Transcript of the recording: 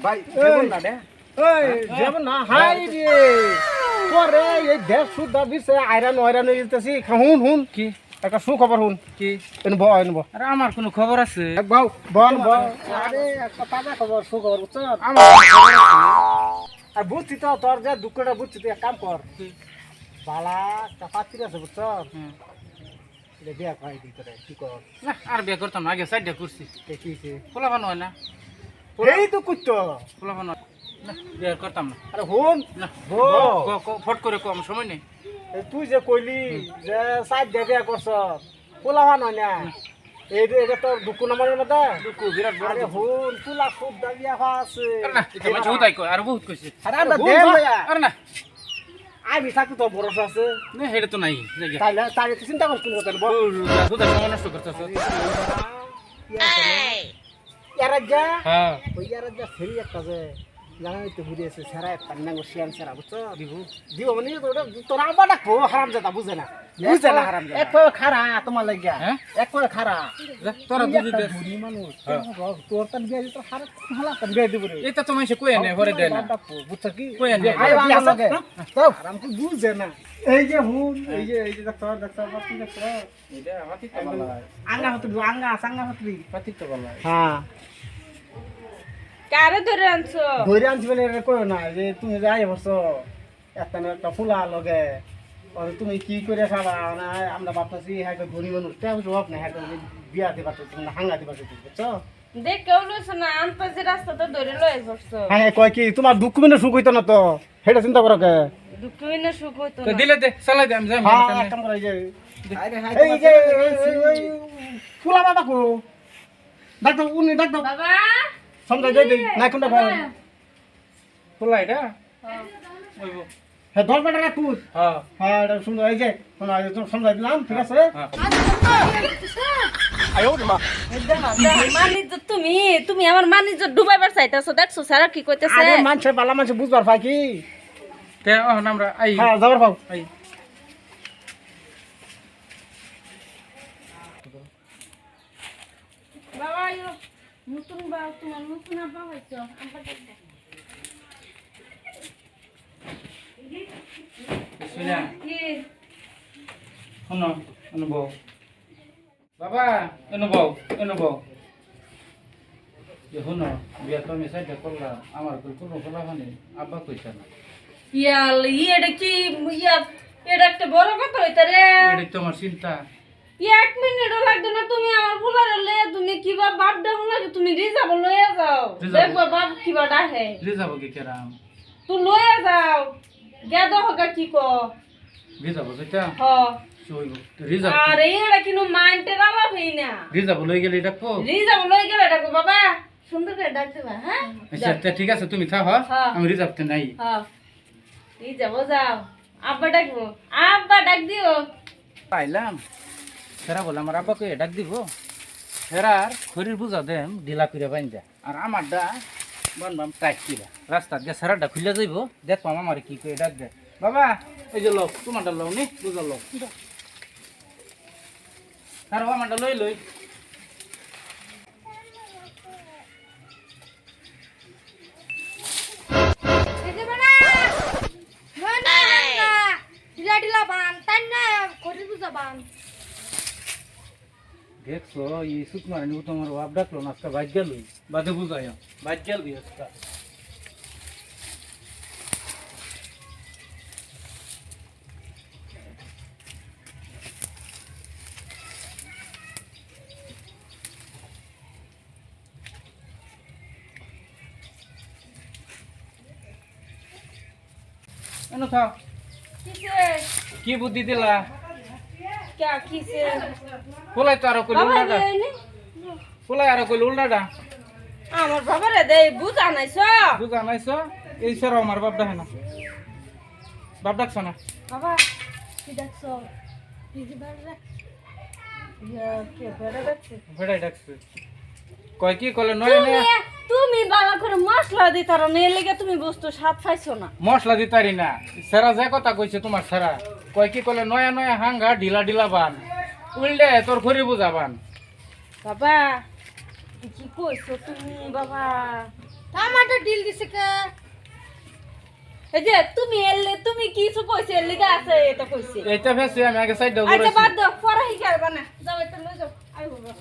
ভাই দেবন না দে এই যাব না হাই রে তোরে এই দেশ সুদা বিছে আয়রন ওয়রন হইতেছি হুন হুন কি একটা সুখবর হুন কি এনব আরে আমার কোনো খবর আছে বাউ বন আরে একটা তাজা খবর সুখবর বুঝছ আমার আর বুঝছি তো তোর যে দুঃখটা বুঝছি তুই এক কাম কর বালা একটা পাত্রী আছে বুঝছ এটা বিয়া করাই দিই তোরে কি কর না আর বিয়ে করতাম না আগে সাইডে করছি দেখিছে পোলা বানো হয় না এই তো কুত্তো পোলা বানো না বিয়ে করতাম না আরে হুন না বো ফট করে কম সময় নেই তুই যে কইলি যে সাইড দিয়ে বিয়া করছ পোলাওয়া নয় না এটা তোর দুঃখ নাম্বারের মধ্যে দুকু বিরাট বড় আরে দুকু। হুন তুলা খুব দাবিয়া আছে আরে না এটা মাঝে উদাই কয় আর বহুত কইছে আরে আমরা হুন দেব ভাই, ভাইয়া। আরে না আমি থাকি তোর ভরসা আছে না এটা তো নাই জায়গা তাইলে তাই চিন্তা করছ কোন কথা বল দুধের সময় নষ্ট করতেছ ইয়ারাজ্জা হ্যাঁ ওই ইয়ারাজ্জা ফেরি একটা যে জানাই তো ঘুরে এসে সেরা একটা নাঙ্গ শিয়ান সেরা বুঝছো দিব দিব মানে তোর আবার ডাকবো হারাম জাদা বুঝে না বুঝে না হারাম জাদা এক খারা তোমার লাগিয়া হ্যাঁ এক খারা যা, তোরা দুধ দে বুড়ি মানুষ হ্যাঁ। তোর তার বিয়ে দিতে হারা হালা তার বিয়ে দিব রে এটা তো মাইসে কই এনে ভরে দেয় না বুঝছো কি কই আনি? আয় বিয়ে লাগে তো হারাম কি বুঝে না এই যে হুন এই যে ডাক্তার বাতি ডাক্তার এটা হাতি তো ভালো আঙ্গা হতে আঙ্গা সাঙ্গা হতে হাতি তো ভালো হ্যাঁ কারে ধরে আনছো ধরে আনছি বলে এটা কইও না যে তুমি যাই বসো একটা ফুলা লগে আর তুমি কি করে খাবা না আমরা ভাবতেছি হ্যাঁ ধনী মানুষ তেমন জবাব না হ্যাঁ বিয়া দিবা তো তুমি হাঙ্গা দিবা তো বুঝছো দেখ কেউ লইছো না আনতে যে রাস্তাটা ধরে লয়ে যাচ্ছো হ্যাঁ কয় কি তোমার দুঃখ মিনে সুখ হইতো না তো সেটা চিন্তা করো কে দুঃখ হইনা সুখ হইতো তো না দিলে দে চালাই দে আমি যাই হ্যাঁ এক কাম করো, এই যে এই যে ফুলা বাবা কো ডাক্তার উনি ডাক্তার বাবা সমঝাই দেই না কোনটা ভাই খোলা এটা ওইব হ্যাঁ 10 টাকা কুত হ্যাঁ হ্যাঁ এটা সুন্দর এই যে শোনা এই যে সমঝাই দিলাম ঠিক আছে হ্যাঁ মানিজ তুমি তুমি আমার মানিজ ডুবাইবার চাইতাছো দেখছো স্যার কি কইতেছে আরে মানুষ বালা মানুষ বুঝবার পাই কি তে আমরা আই হ্যাঁ যাবার পাও আই বাবা আইও নতুন বাবা তোমার নতুন আব্বা হইছো আব্বা দেখো শুনা কি শোনো অনুভব বাবা অনুভব অনুভব শোনো বিয়া তো আমি সাইডে করলাম আমার কোনো খোলা হয়নি আব্বা কইছে না ইয়াল এটা কি ইয়া এটা একটা বড় কথা হইতা রে এটাই তো আমার চিন্তা এক মিনিটও লাগবে না তুমি আমার ফুলারে লয়ে তুমি কিবা বাপ ডাকো না তুমি রিজার্ভ লয়ে যাও রিজার্ভ? দেখবা বাপ কিবা ডাকে রে যাবো কি কেরাম তুই লয়ে যাও গেদ হগা কি কো রে যাবো সেটা হ শোইব রিজার্ভ আর এটা কিন্তু মাইন্ডের অভাব হই না রিজার্ভ লই গেলে এটা কো রিজার্ভ লয়ে গেলে ডাকো বাবা সুন্দর করে ডাক দেবা হ্যাঁ আচ্ছা তা ঠিক আছে তুমি থাক হ্যাঁ। আমি রিজার্ভতে নাই হ্যাঁ রিজার্ভ যাও আব্বা ডাকবো আব্বা ডাক দিও পাইলাম সেরা বলে আমার আব্বাকে ডাক দিব সেরার খড়ির বুঝা দেম ঢিলা করে বাইন দে আর আমারটা বানবাম টাইট কিরা রাস্তার দিয়ে সেরাটা খুলে যাইব দেখবাম আমার কি করে ডাক দে বাবা এই যে লোক তোমারটা লোক নি বুঝা লোক আর আমারটা লই লই দেখছো এই সুকুমার নিউ তোমার বাপ ডাকলো না আজকে বাইক গেল বাদে বুঝাই বাইক গেল আজকে এনো থাক কিসে কি বুদ্ধি দিলা কে কিসে পোলাই তো আরো কইল বাবা উল্টাটা দেয়নি পোলাই আরো কইল উল্টাটা আমার বাবারে দেই বুঝা নাইছো বুঝা নাইছো এই সেরা আমার বাপ ডাকে না বাপ ডাকছ না বাবা কি ডাকছো কি বাবা ইয়া কে বড় ডাকছে ভেড়াই ডাকছে কয় কি কলে নয় তুমি নে তুমি ভালো করে মশলা দিতার না এর লেগে তুমি বস্তু স্বাদ পাইছো না মশলা দিতারি না সেরা যে কথা কইছে তোমার সেরা কয় কি কলে নয়া নয়া হাঙ্গা ঢিলা ঢিলা বান উল্টে তোর খড়ি বুঝা বান বাবা কি কইছো তুমি বাবা টমাটো ডিল দিছে কে এই যে তুমি এলে তুমি কিছু কইছে এর লিগা আছে এটা কইছে এইটা ফেসে আমি আগে সাইড দাও আচ্ছা বাদ দাও পরে হিকার বানা যাও এটা লই যাও আই বাবা